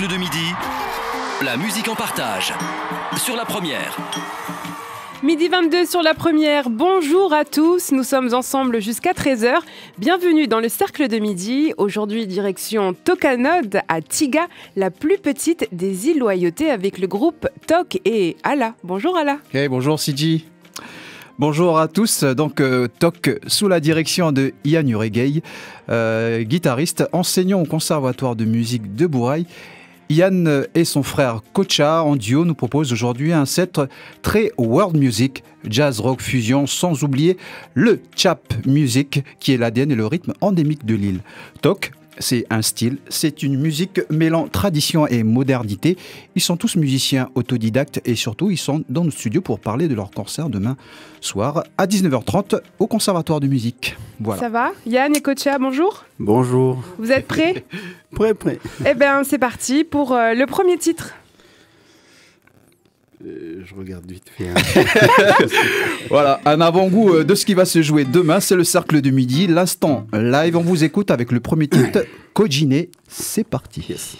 cercle de midi, la musique en partage, sur la première. Midi 22 sur la première, bonjour à tous, nous sommes ensemble jusqu'à 13h. Bienvenue dans le cercle de midi. Aujourd'hui, direction Tocanod à Tiga, la plus petite des îles Loyauté avec le groupe Tok et Ala. Bonjour Ala. Hey, bonjour Sidi. Bonjour à tous, donc Tok sous la direction de Ian Uregei, guitariste, enseignant au conservatoire de musique de Bourail. Ian et son frère Kocha en duo nous proposent aujourd'hui un set très world music, jazz rock fusion, sans oublier le chap music qui est l'ADN et le rythme endémique de l'île. Tok, c'est un style, c'est une musique mêlant tradition et modernité. Ils sont tous musiciens autodidactes et surtout ils sont dans notre studio pour parler de leur concert demain soir à 19h30 au Conservatoire de musique. Voilà. Ça va Yann et Kocha, bonjour. Bonjour. Vous êtes prêts? Prêt. Eh bien c'est parti pour le premier titre. Je regarde vite fait. Hein. Voilà, un avant-goût de ce qui va se jouer demain, c'est le cercle de midi, l'instant live. On vous écoute avec le premier titre, Kojine. C'est parti. Yes.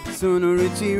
Sonority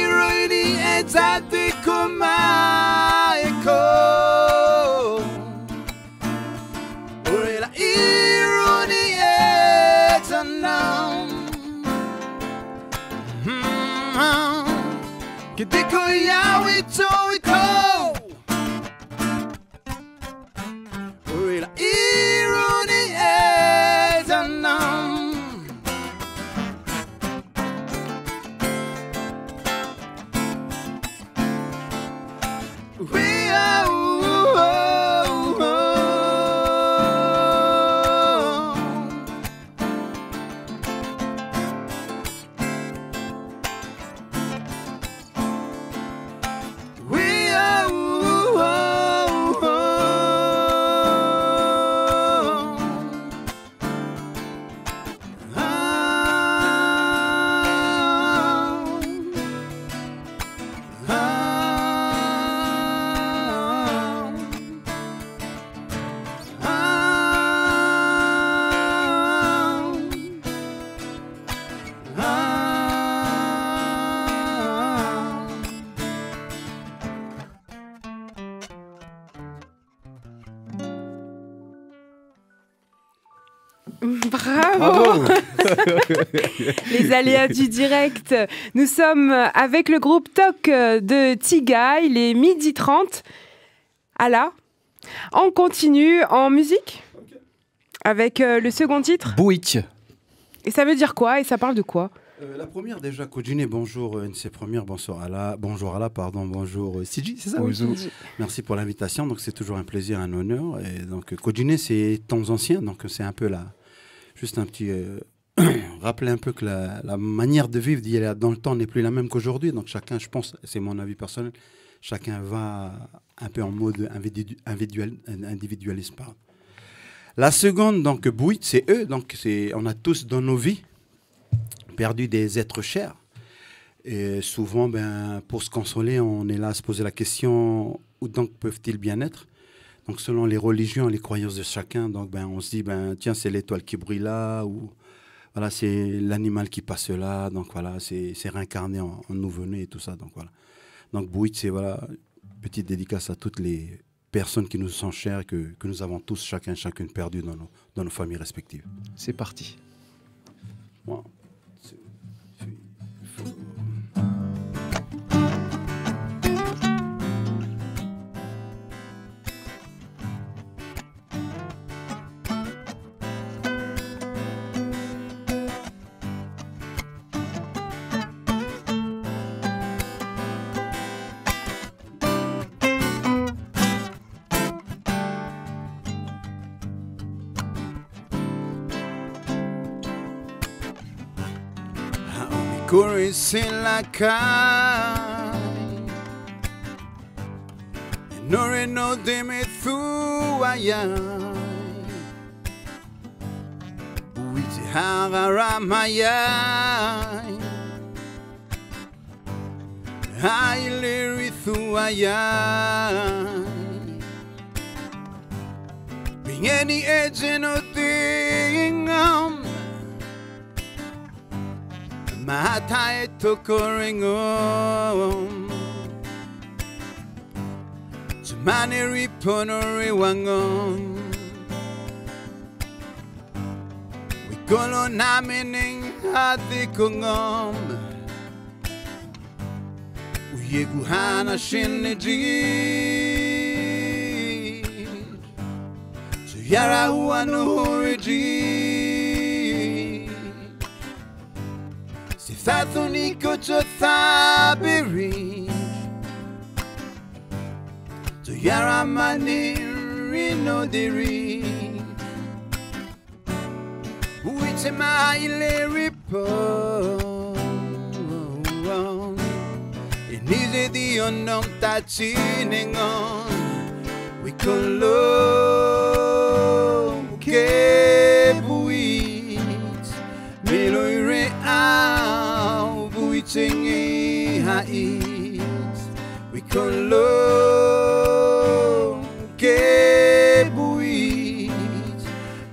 really is at the Kumaiko. Bravo. Les aléas du direct. Nous sommes avec le groupe TOC de Tiga. Il est 12h30. Ala, on continue en musique avec le second titre. Bouic. Et ça veut dire quoi? Et ça parle de quoi? La première déjà, Kodjine, bonjour NC Première, bonjour Ala, bonjour Siji, c'est ça? Bonjour. Merci pour l'invitation, donc c'est toujours un plaisir, un honneur. Et donc Kodjine, c'est temps anciens, donc c'est un peu juste un petit rappeler un peu que la manière de vivre d'il y a dans le temps n'est plus la même qu'aujourd'hui. Donc chacun, je pense, c'est mon avis personnel, chacun va un peu en mode individualisme. Pardon. La seconde, donc Bouit, c'est eux, donc on a tous dans nos vies perdu des êtres chers. Et souvent, pour se consoler, on est là à se poser la question, où donc peuvent-ils bien être? Donc selon les religions, les croyances de chacun, donc on se dit, tiens, c'est l'étoile qui brille là, ou voilà, c'est l'animal qui passe là, donc voilà, c'est réincarné en nouveau-né et tout ça, donc voilà. Donc Bouit, c'est voilà, petite dédicace à toutes les personnes qui nous sont chères, que nous avons tous, chacune perdu dans nos familles respectives. C'est parti. Wow. Sin la kai Nore no de me thuaya Uiti hagara maya Haile thuaya Bingeni ejeno dingam Matai tokoringom Tumani riponori wangom Wikolo namining hadikungom Uyeguhana shiniji Tuyara uanuhuriji Thatuniko Chothabiri To Yaramani Rino Diri Uitemaile Ripo Inize di onom tachining on We can look Kebuit Miloire out Buitingi hait We can look Kebuit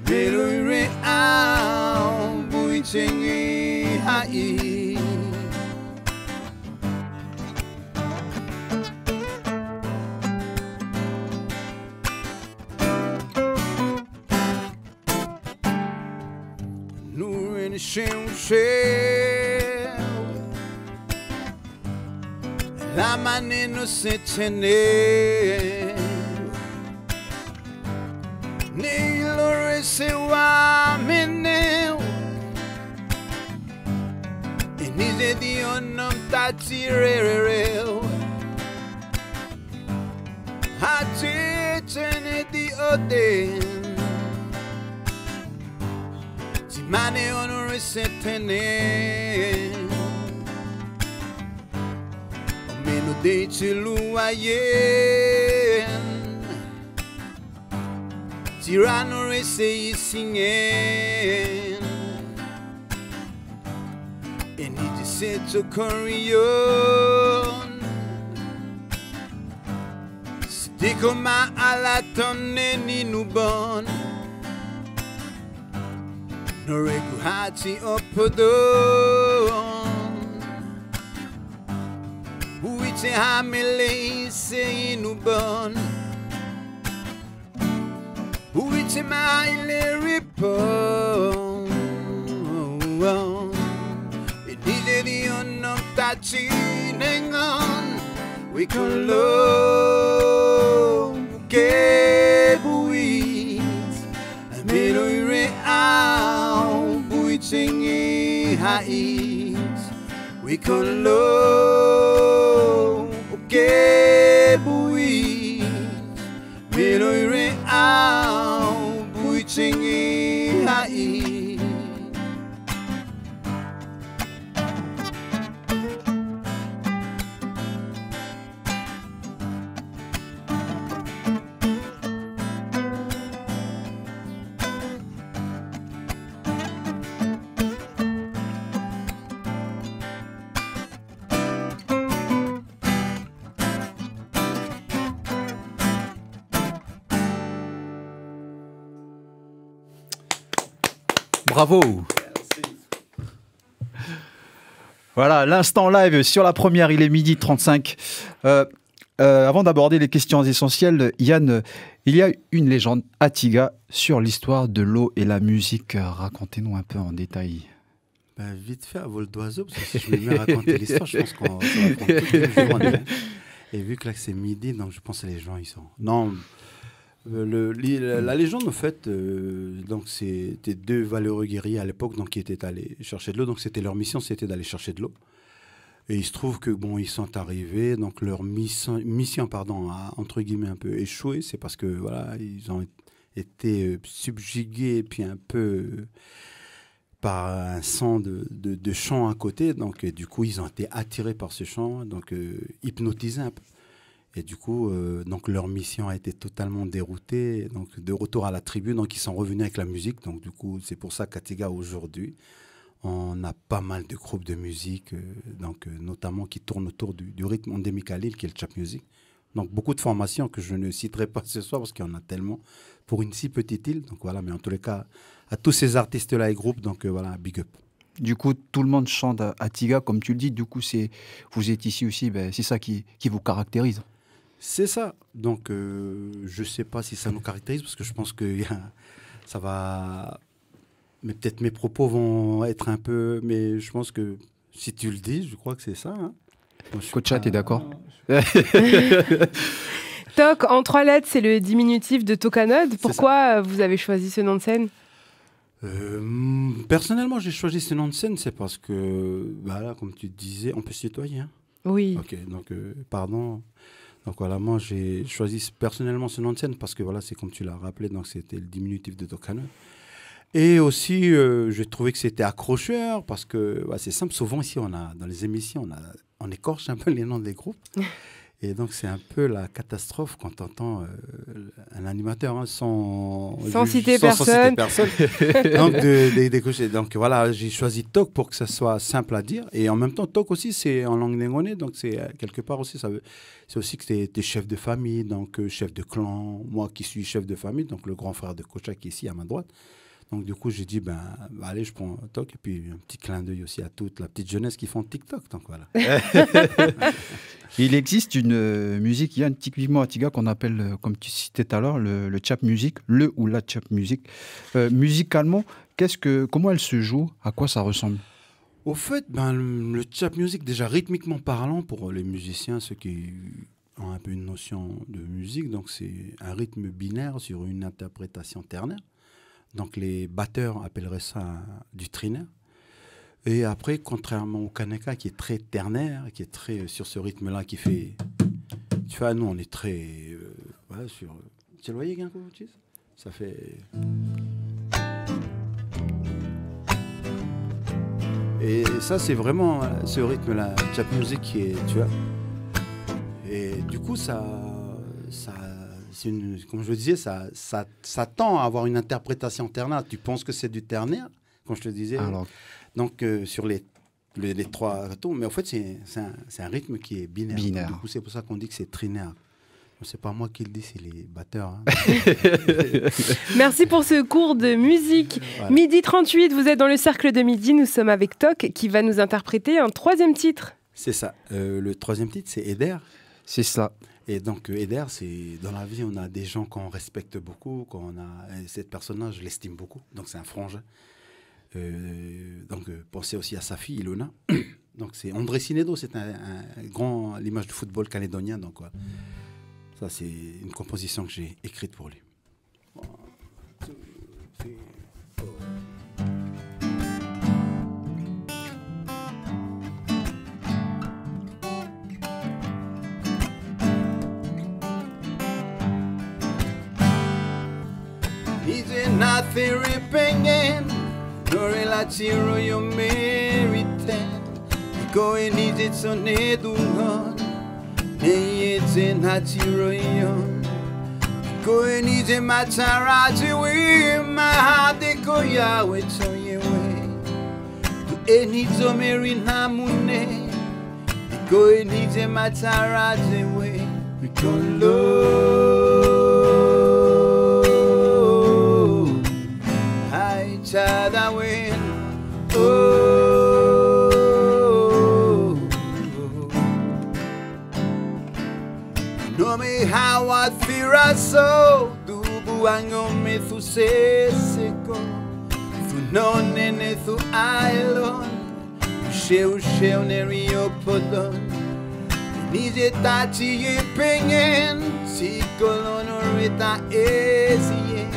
Miloire out Buitingi hait La manino se tiene Ni lo recewa meneu E ni se dio non tatirereu Hati tene di oden Mane onore setene Omeno de chiluayen Tirano rese singen Eni de seto corion Sidiko ma alatone ni nubon Noregu hati opodon Uite hamile se inubon Uite maile ripon Buitinengan, we can love, que buit, Miloire au, buitingi hait, we can love, que buit, Miloire au, buitingi hait. Bravo. Voilà, l'instant live sur la première, il est 12h35. Avant d'aborder les questions essentielles, Yann, il y a une légende à Tiga sur l'histoire de l'eau et la musique. Racontez-nous un peu en détail. Ben, vite fait, à vol d'oiseau, parce que si je me mets à raconter l'histoire, je pense qu'on se raconte toutes les journées. Et vu que là c'est midi, donc je pense que les gens ils sont. Non, la légende en fait, donc c'était deux valeureux guerriers à l'époque, donc qui étaient allés chercher de l'eau. Donc c'était leur mission, c'était d'aller chercher de l'eau. Et il se trouve que bon, ils sont arrivés, donc leur mission pardon, a entre guillemets un peu échoué. C'est parce que voilà, ils ont été subjugués et puis un peu par un son de chant à côté. Donc du coup, ils ont été attirés par ce chant, donc hypnotisés un peu. Et du coup, donc leur mission a été totalement déroutée. Donc de retour à la tribu, donc ils sont revenus avec la musique. Donc du coup, c'est pour ça qu'à Tiga aujourd'hui, on a pas mal de groupes de musique, notamment qui tournent autour du rythme endémique à l'île, qui est le chap music. Donc beaucoup de formations que je ne citerai pas ce soir parce qu'il y en a tellement pour une si petite île. Donc voilà, mais en tous les cas, à tous ces artistes-là et groupes, donc voilà, big up. Du coup, tout le monde chante à Tiga, comme tu le dis. Du coup, vous êtes ici aussi, c'est ça qui vous caractérise. C'est ça. Donc, je ne sais pas si ça nous caractérise parce que je pense que ça va... Mais peut-être mes propos vont être un peu... Mais je pense que si tu le dis, je crois que c'est ça. Hein. Kocha, t'es d'accord? Toc, en 3 lettres, c'est le diminutif de Tokanod. Pourquoi vous avez choisi ce nom de scène? Personnellement, j'ai choisi ce nom de scène, c'est parce que, voilà, comme tu disais, on peut se tutoyer. Hein. Oui. Ok, donc, pardon. Donc voilà, moi j'ai choisi personnellement ce nom de scène parce que voilà, c'est comme tu l'as rappelé, donc c'était le diminutif de Tokanod. Et aussi, j'ai trouvé que c'était accrocheur parce que c'est simple, souvent ici, dans les émissions, on écorche un peu les noms des groupes. Et donc c'est un peu la catastrophe quand on entend un animateur sans citer personne. Donc décocher. Donc voilà, j'ai choisi Tok pour que ça soit simple à dire. Et en même temps, Tok aussi, c'est en langue négonais, donc c'est quelque part aussi, c'est aussi que tu es chef de famille, donc chef de clan. Moi qui suis chef de famille, donc le grand frère de Kocha qui est ici à ma droite. Donc du coup, j'ai dit, allez, je prends Tok. Et puis un petit clin d'œil aussi à toute la petite jeunesse qui font TikTok. Donc voilà. Il existe une musique, il y a typiquement à Tiga qu'on appelle, comme tu citais tout à l'heure, le chap music, le ou la chap music. Musicalement, comment elle se joue? À quoi ça ressemble? Au fait, le chap music, déjà rythmiquement parlant, pour les musiciens, ceux qui ont un peu une notion de musique, donc c'est un rythme binaire sur une interprétation ternaire. Donc les batteurs appelleraient ça du trinaire. Et après, contrairement au Kaneka qui est très ternaire, qui est très sur ce rythme-là, qui fait... Tu vois, nous on est très... voilà, sur... Tu le voyais, Ginko? Ça fait... Et ça, c'est vraiment ce rythme-là, chap music qui est... Tu vois. Et du coup, comme je le disais, ça tend à avoir une interprétation ternaire. Tu penses que c'est du ternaire, comme je te disais. Alors... Donc, sur les 3 tons, mais en fait, c'est un rythme qui est binaire. Donc, du coup, c'est pour ça qu'on dit que c'est trinaire. C'est pas moi qui le dis, c'est les batteurs. Hein. Merci pour ce cours de musique. Voilà. Midi 38, vous êtes dans le cercle de midi. Nous sommes avec Tok qui va nous interpréter un 3e titre. C'est ça. Le 3e titre, c'est Eder. C'est ça. Et donc, Eder, c'est dans la vie, on a des gens qu'on respecte beaucoup. Cette personne-là, je l'estime beaucoup. Donc, c'est un frangin. Donc, pensez aussi à sa fille, Ilona. Donc c'est André Sinedo, c'est un grand, l'image du football calédonien. Donc voilà. Ça c'est une composition que j'ai écrite pour lui. One, two, three, four. Nije nathiri pengen Nore la tiro yo meriten Iko e nije tsone dungon Neye te na tiro yon Iko e nije mataraji we Mahade ko yawe choye we Tu e nizo meri namune Iko e nije mataraji we Iko lo that wind, oh, no me how I feel so do buango me tu seco tu non ne tu ailon sheu nerio podon nije tati ye pengen si colono rita esie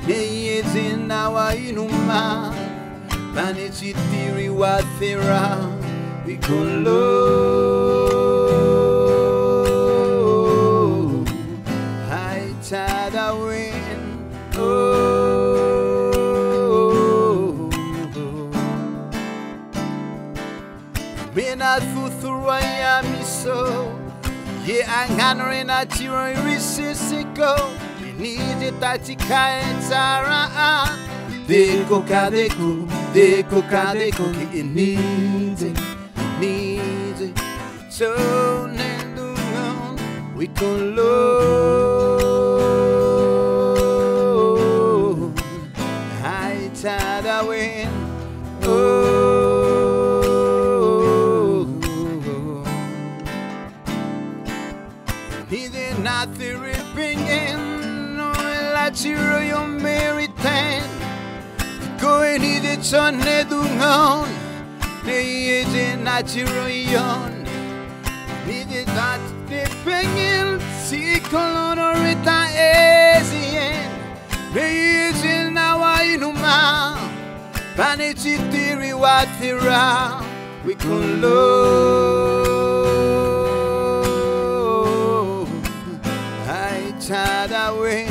Neye zinawa inuma Bani chitiri wathira Bikolo Hai tada win Oh Mina thuthura ya miso Ye angano na tiro irisisiko Nije tatika etara Deko kadeko Ki nije So nendungon We can lo Hai tada win Oh Nije nathi ripping in Chiro yo meritan Go and eat it on Nedungon Neye je na chiro yon Nije that dipping in Si colono rita esien Neye je na wa inuma Pane chitiri wathira We can lo Hai tada we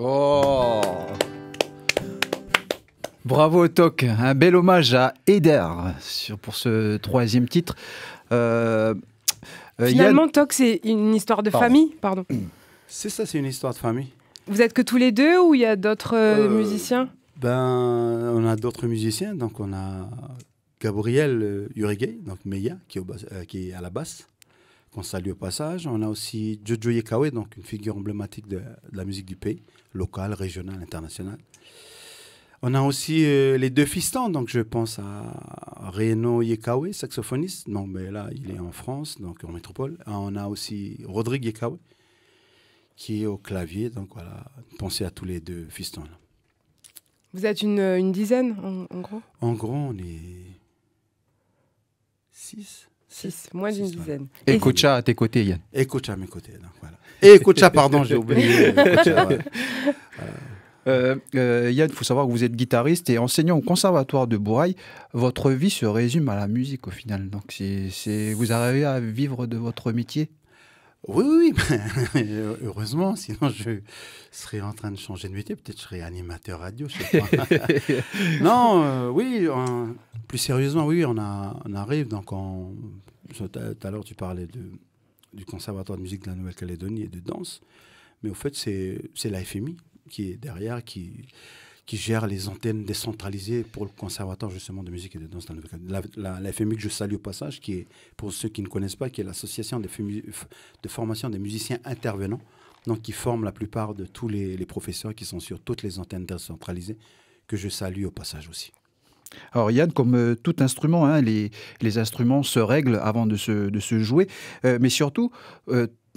Oh, bravo Toc, un bel hommage à Eder pour ce troisième titre. Finalement, Toc, c'est une histoire de famille, pardon. C'est ça, c'est une histoire de famille. Vous êtes que tous les deux ou il y a d'autres musiciens? On a d'autres musiciens, donc on a Gabriel Uregei, donc Meya, qui est à la basse, qu'on salue au passage. On a aussi Jojo Yekawe, donc une figure emblématique de la musique du pays, locale, régionale, internationale. On a aussi les deux fistons, donc je pense à Reno Yekawe, saxophoniste. Non, mais là, il est en France, donc en métropole. On a aussi Rodrigue Yekawe, qui est au clavier. Donc voilà, pensez à tous les deux fistons. Là. Vous êtes une dizaine, en gros? En gros, on est 6. Moins d'une dizaine. Et Kocha à tes côtés, Yann. Et Kocha à mes côtés, donc voilà. Et Kocha, pardon, j'ai oublié. Kocha, ouais. Yann, il faut savoir que vous êtes guitariste et enseignant au conservatoire de Bourail. Votre vie se résume à la musique au final. Donc vous arrivez à vivre de votre métier? Oui. Heureusement, sinon je serais en train de changer de métier. Peut-être je serais animateur radio, je sais pas. Non, oui, plus sérieusement, oui, on arrive. Donc, tout à l'heure, tu parlais du Conservatoire de musique de la Nouvelle-Calédonie et de danse. Mais au fait, c'est la FMI qui est derrière, qui gère les antennes décentralisées pour le Conservatoire justement de musique et de danse de la Nouvelle-Calédonie. La FMI que je salue au passage, qui est, pour ceux qui ne connaissent pas, qui est l'association de formation des musiciens intervenants donc qui forme la plupart de tous les professeurs qui sont sur toutes les antennes décentralisées, que je salue au passage aussi. Alors Yann, comme tout instrument, hein, les instruments se règlent avant de se jouer, mais surtout,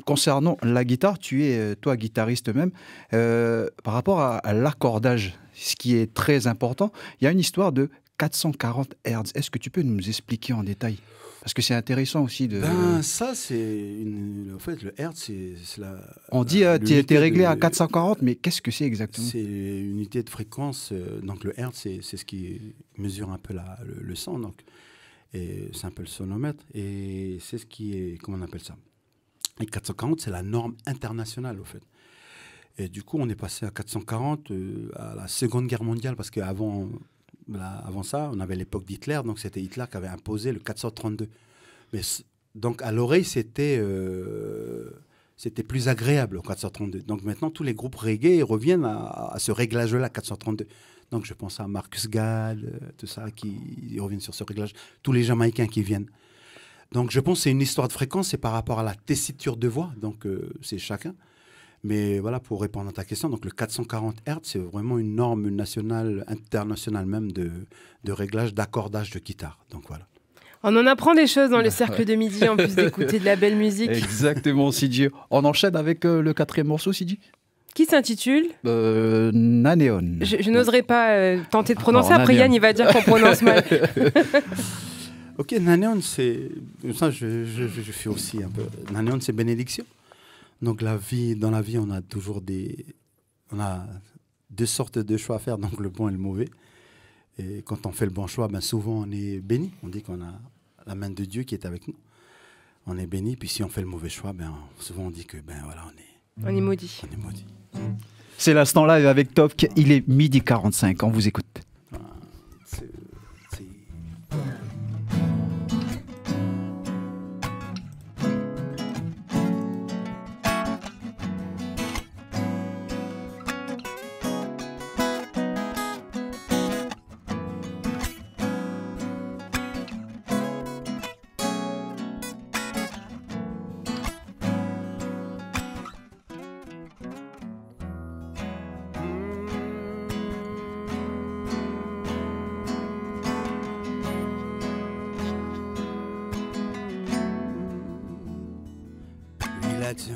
concernant la guitare, tu es, toi, guitariste même, par rapport à l'accordage, ce qui est très important, il y a une histoire de 440 Hz. Est-ce que tu peux nous expliquer en détail ? Parce que c'est intéressant aussi de... Ça, c'est... En fait, le Hertz, c'est la... On dit tu es réglé à 440, mais qu'est-ce que c'est exactement ? C'est une unité de fréquence. Donc, le Hertz, c'est ce qui mesure un peu le son. Donc, et c'est un peu le sonomètre. Et c'est ce qui est... Comment on appelle ça ? Et 440, c'est la norme internationale, au fait. Et du coup, on est passé à 440 à la Seconde Guerre mondiale, parce qu'avant... Avant ça, on avait l'époque d'Hitler, donc c'était Hitler qui avait imposé le 432. Mais donc à l'oreille, c'était plus agréable au 432. Donc maintenant, tous les groupes reggae reviennent à ce réglage-là, 432. Donc je pense à Marcus Gall, tout ça, qui reviennent sur ce réglage. Tous les Jamaïcains qui viennent. Donc je pense que c'est une histoire de fréquence, c'est par rapport à la tessiture de voix, donc c'est chacun. Mais voilà, pour répondre à ta question, donc le 440 Hz, c'est vraiment une norme nationale, internationale même de réglage, d'accordage de guitare. Donc voilà. On en apprend des choses dans le cercle de midi, en plus d'écouter de la belle musique. Exactement, Sidi. On enchaîne avec le quatrième morceau, Sidi ? Qui s'intitule Naneon. Je n'oserais pas tenter de prononcer. Après, Yann, il va dire qu'on prononce mal. Ok, Naneon, c'est... Ça, je fais aussi un peu... Naneon, c'est bénédiction. Donc dans la vie, on a toujours deux sortes de choix à faire, donc le bon et le mauvais. Et quand on fait le bon choix, ben souvent on est béni. On dit qu'on a la main de Dieu qui est avec nous. On est béni. Puis si on fait le mauvais choix, ben souvent on dit que voilà, on est maudit. On est maudit. C'est l'instant live avec Tok. Il est 12h45. On vous écoute.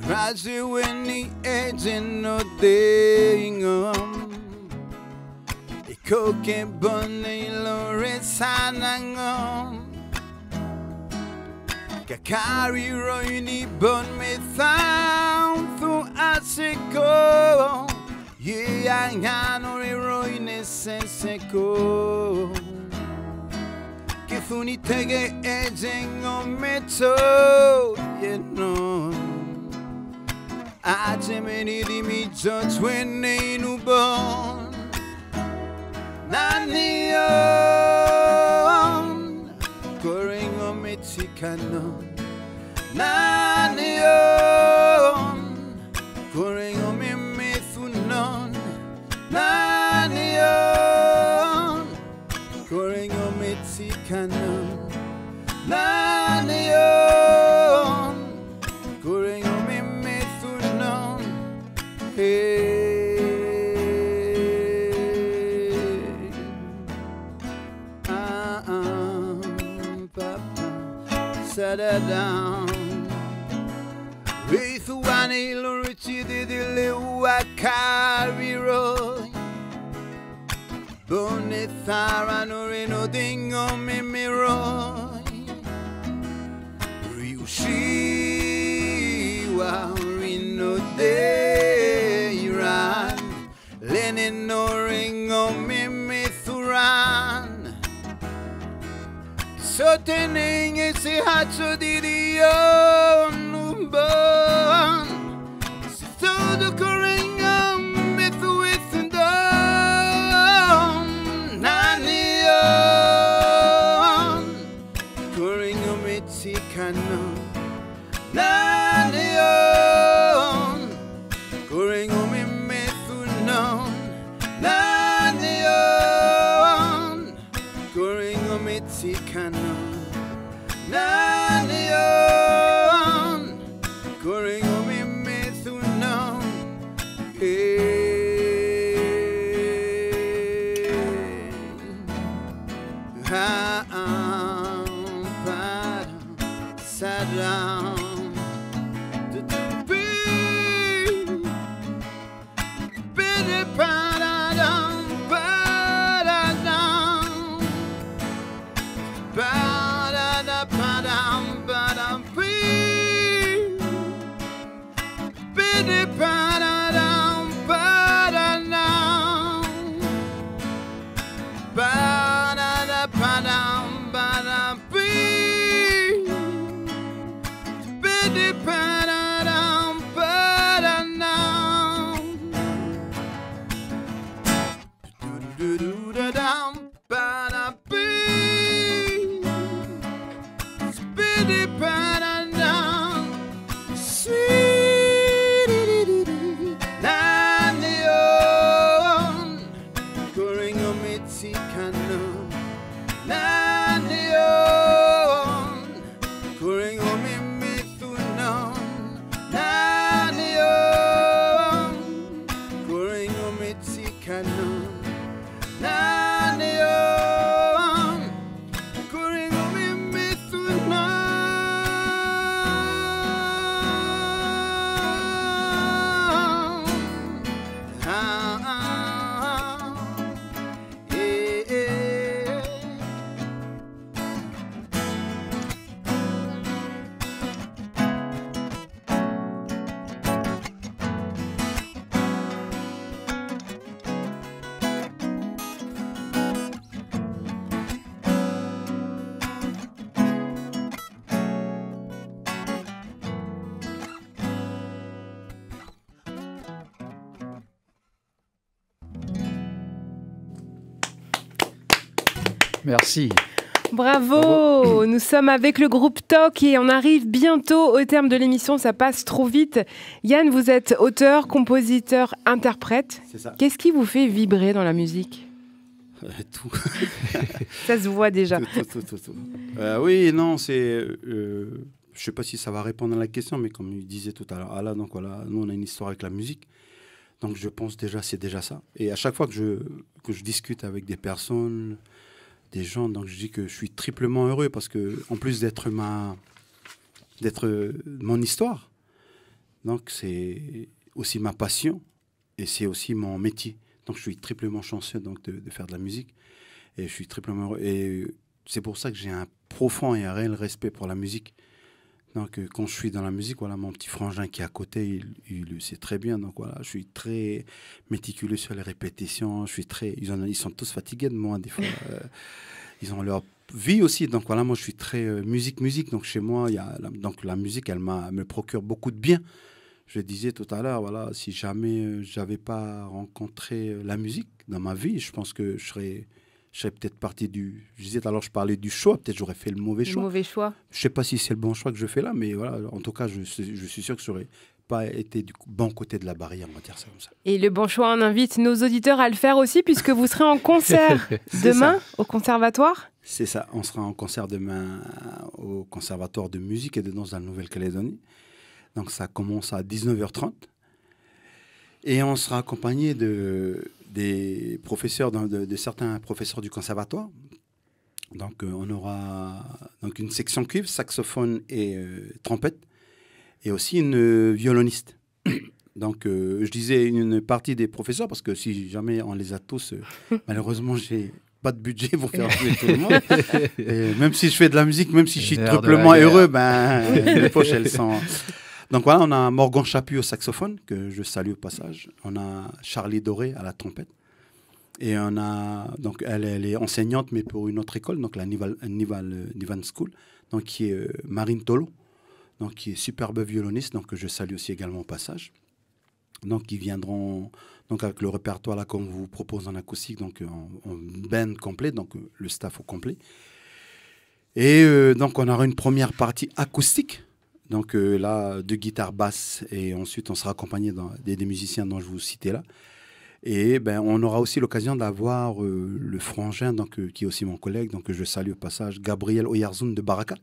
Razi when the edge in no day e coke bunny lore sanangom kakari roini bon me found through asiko yeah ngano roine senseko kifuni tege edge meto you know Ajemeni di mi judge when they no born Nanion Koringo metikano Nanion Koringo me methunon Nanion Koringo metikano Nanion Koringo Set it down with one illusion did the little carry roy Bonithara no reno dingo mimiroy Riushiwa rino de Iran Lenin no ringo mimithuran Sotening ese hacho di Dio numban Se todo coringa mithu ithundon Nanion Coringa mitikano Nanion Coringa mimithunon Nanion Coringa mitikano Nanion Coringo me methunon upside down. Merci. Bravo. Nous sommes avec le groupe TOC et on arrive bientôt au terme de l'émission, ça passe trop vite. Yann, vous êtes auteur, compositeur, interprète. C'est ça. Qu'est-ce qui vous fait vibrer dans la musique ? Tout. Ça se voit déjà. Tout. Oui, non, c'est... je sais pas si ça va répondre à la question, mais comme il disait tout à l'heure, Ala, donc voilà, nous on a une histoire avec la musique. Donc je pense déjà, c'est déjà ça. Et à chaque fois que je discute avec des personnes, des gens, donc je dis que je suis triplement heureux parce que, en plus d'être mon histoire, donc c'est aussi ma passion et c'est aussi mon métier. Donc je suis triplement chanceux donc, de faire de la musique et je suis triplement heureux. Et c'est pour ça que j'ai un profond et un réel respect pour la musique. Donc quand je suis dans la musique, voilà, mon petit frangin qui est à côté, il le sait très bien. Donc voilà, je suis très méticuleux sur les répétitions. Ils sont tous fatigués de moi des fois. Ils ont leur vie aussi. Donc voilà, moi je suis très musique. Donc chez moi, donc la musique, elle me procure beaucoup de bien. Je disais tout à l'heure, voilà, si jamais j'avais pas rencontré la musique dans ma vie, je pense que je serais peut-être parti du... Je disais alors, je parlais du choix, peut-être j'aurais fait le mauvais choix. Le mauvais choix. Je sais pas si c'est le bon choix que je fais là, mais voilà, en tout cas, je suis sûr que je n'aurais pas été du bon côté de la barrière, on va dire ça comme ça. Et le bon choix, on invite nos auditeurs à le faire aussi, puisque vous serez en concert demain au Conservatoire. C'est ça, on sera en concert demain au Conservatoire de musique et de danse de la Nouvelle-Calédonie. Donc ça commence à 19h30. Et on sera accompagné des professeurs, de certains professeurs du conservatoire. Donc on aura donc une section cuivre, saxophone et trompette. Et aussi une violoniste. Donc je disais une partie des professeurs, parce que si jamais on les a tous, malheureusement j'ai pas de budget pour faire jouer tout le monde. Et même si je fais de la musique, même si je suis triplement heureux, les poches elles sont... Donc voilà, on a Morgan Chaput au saxophone, que je salue au passage. On a Charlie Doré à la trompette. Et on a, donc elle est enseignante, mais pour une autre école, donc la Nivan School, donc qui est Marine Tolo, donc qui est superbe violoniste, donc que je salue aussi également au passage. Donc ils viendront donc avec le répertoire là qu'on vous propose en acoustique, donc en band complet, donc le staff au complet. Et donc on aura une première partie acoustique. Donc là, de guitare basse, et ensuite on sera accompagné des musiciens dont je vous citais là. Et ben, on aura aussi l'occasion d'avoir le frangin, donc, qui est aussi mon collègue, donc je salue au passage, Gabriel Oyarzoun de Baraka,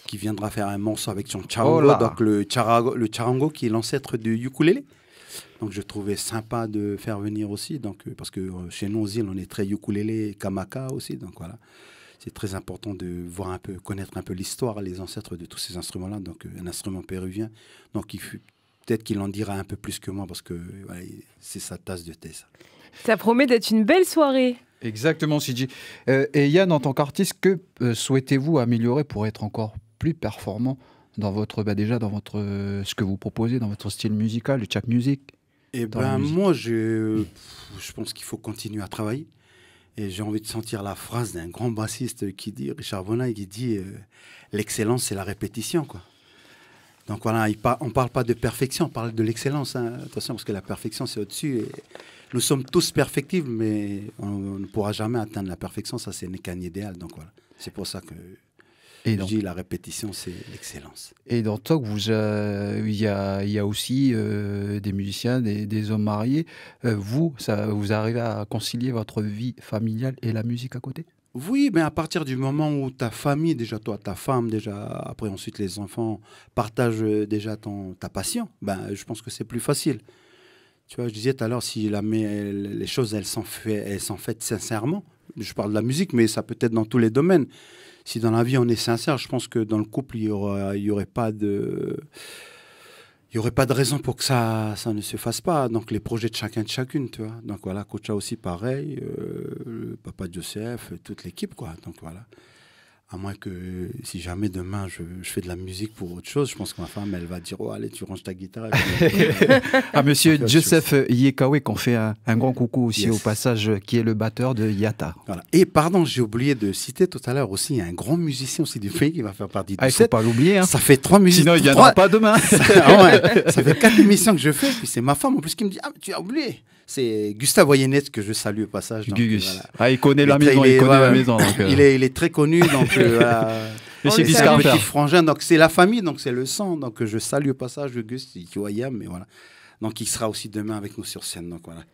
qui viendra faire un morceau avec son charango, donc le charango qui est l'ancêtre du ukulélé. Donc je trouvais sympa de faire venir aussi, donc, parce que chez nous aux îles, on est très ukulélé et kamaka aussi, donc voilà. c'est très important de voir un peu, connaître un peu l'histoire, les ancêtres de tous ces instruments-là. Donc, un instrument péruvien. Donc, peut-être qu'il en dira un peu plus que moi parce que voilà, c'est sa tasse de thé, ça. Ça promet d'être une belle soirée. Exactement, Sidi. Et Yann, en tant qu'artiste, que souhaitez-vous améliorer pour être encore plus performant dans votre, déjà dans votre, ce que vous proposez, dans votre style musical, le chap music? Eh ben, moi, je pense qu'il faut continuer à travailler. Et j'ai envie de sentir la phrase d'un grand bassiste qui dit, Richard Bonaille, qui dit l'excellence, c'est la répétition, quoi. Donc voilà, on ne parle pas de perfection, on parle de l'excellence. Hein. Attention, parce que la perfection, c'est au-dessus. Et nous sommes tous perfectibles, mais on ne pourra jamais atteindre la perfection. Ça, c'est qu'un idéal. Donc voilà, c'est pour ça que je dis la répétition, c'est l'excellence. Et dans Talk, il y a aussi des musiciens, des hommes mariés. Vous arrivez à concilier votre vie familiale et la musique à côté? Oui, mais à partir du moment où ta famille, déjà toi, ta femme, déjà, après ensuite les enfants, partagent déjà ta passion, ben, je pense que c'est plus facile. Tu vois, je disais tout à l'heure, si les choses, elles sont faites sincèrement, je parle de la musique, mais ça peut être dans tous les domaines. Si dans la vie, on est sincère, je pense que dans le couple, il y aurait pas de raison pour que ça ne se fasse pas. Donc, les projets de chacun de chacune, tu vois. Donc, voilà, Kocha aussi, pareil. Le papa de Joseph, toute l'équipe, quoi. Donc, voilà. À moins que, si jamais demain, je fais de la musique pour autre chose, je pense que ma femme, elle va dire « Oh, allez, tu ranges ta guitare. » À monsieur Joseph Yekawe, qu'on fait un grand coucou aussi au passage, qui est le batteur de Yata. Voilà. Et pardon, j'ai oublié de citer tout à l'heure aussi un grand musicien aussi du pays qui va faire partie de il ne faut pas l'oublier. Hein. Ça fait 3 musiciens. Sinon, il ne viendra pas demain. Ça fait 4 émissions que je fais. Puis c'est ma femme en plus qui me dit « Ah, tu as oublié ». C'est Gustave Voyennet que je salue au passage. Donc, voilà. Il connaît la maison, il connaît la maison. Donc, il est très connu, donc voilà. C'est un petit frangin, donc c'est la famille, donc c'est le sang. Donc je salue au passage Gus, mais voilà. Donc il sera aussi demain avec nous sur scène. Donc voilà.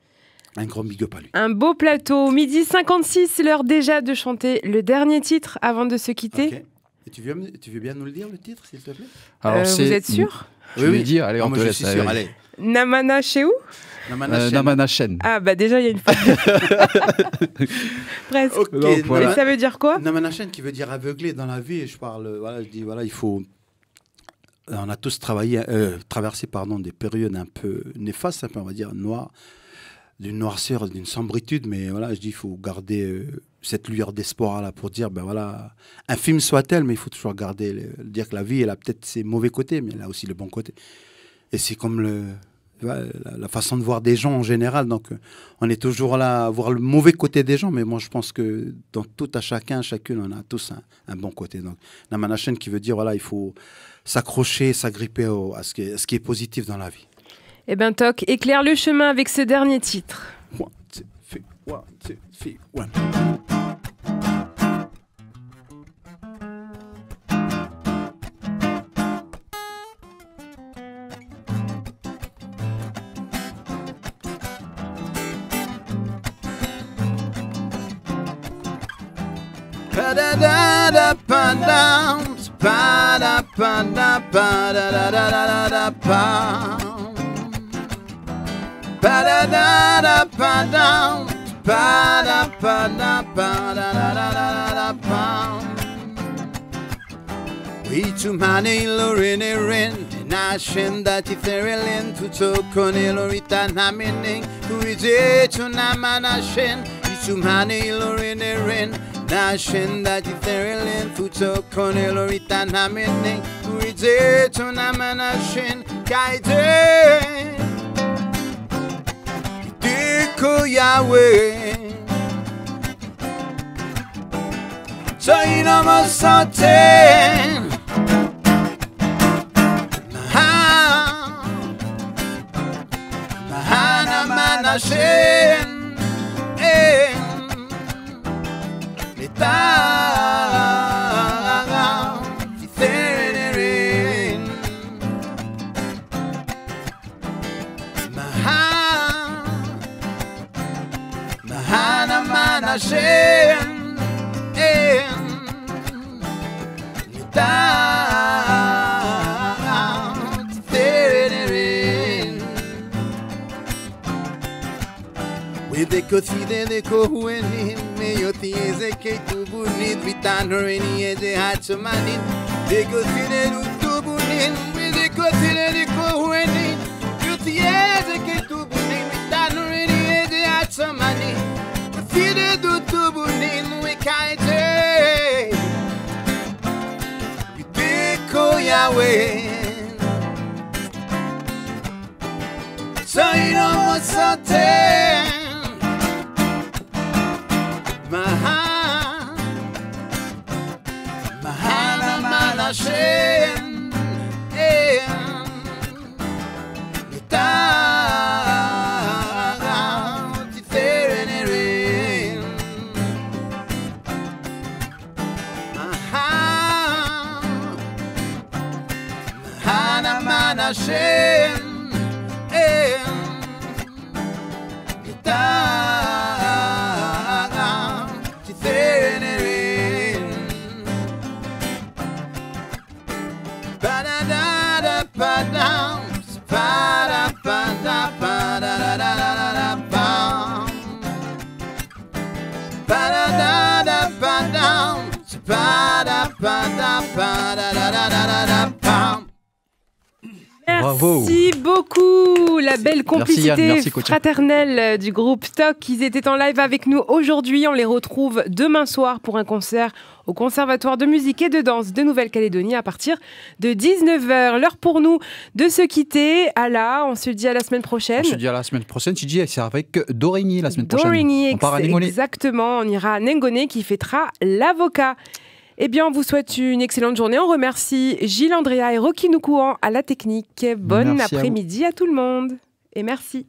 Un grand big up à lui. Un beau plateau, 12h56, c'est l'heure déjà de chanter le dernier titre avant de se quitter. Okay. Et tu veux bien nous le dire, le titre, s'il te plaît? Alors, vous êtes sûr? Je vais dire, allez, on te laisse. Je suis sûr, allez. Namana chez où? Namana Chen. Ah bah déjà il y a une faute. Presque. Okay, mais ça veut dire quoi? Namana Chen qui veut dire aveuglé dans la vie. Et je dis voilà, il faut. On a tous traversé des périodes un peu néfastes, on va dire noires, d'une noirceur, d'une sombritude. Mais voilà, je dis il faut garder cette lueur d'espoir là pour dire ben voilà, infime soit-elle, mais il faut toujours dire que la vie elle a peut-être ses mauvais côtés, mais elle a aussi le bon côté. Et c'est comme la façon de voir des gens en général. Donc, on est toujours là à voir le mauvais côté des gens, mais moi, je pense que dans tout à chacune, on a tous un bon côté. Donc, Namana Chen qui veut dire, voilà, il faut s'accrocher, s'agripper à ce qui est positif dans la vie. Eh bien, Toc, éclaire le chemin avec ce dernier titre. 1, 2, 3, 1, 2, 3, 1. We to mani lorine rin na shenda ti therelin to tokone lorita namining to ije to namana shen we to mani lorine rin na shenda ti therelin to tokone lorita namining to ije to namana shen kaide diko Yahweh so inamasate Shen, Lita, Itherin, Mahana Mana Shen, Lita. Deko thide deko hueni me yo Utieze que tu bonito, vitano renieze hatsumanin. De cosine tu bonito, de cosine de cohuenin. Utieze que tu bonito, vitano renieze hatsumanin. Fide do tu bonito e kaite. Deko Yahweh. So you know what's something. Mahana Manashem, Mahana Manashem. Merci beaucoup, la belle complicité merci, fraternelle du groupe Stock. Ils étaient en live avec nous aujourd'hui. On les retrouve demain soir pour un concert au Conservatoire de musique et de danse de Nouvelle-Calédonie à partir de 19h. L'heure pour nous de se quitter. Ala, on se dit à la semaine prochaine. On se dit à la semaine prochaine. Tu dis, c'est avec Dorigny la semaine prochaine. Dorigny, on part à Ningone. Exactement. On ira à Ningone qui fêtera l'avocat. Eh bien, on vous souhaite une excellente journée. On remercie Gilles Andrea et Rocky Noukouan à la technique. Bon après-midi à tout le monde. Et merci.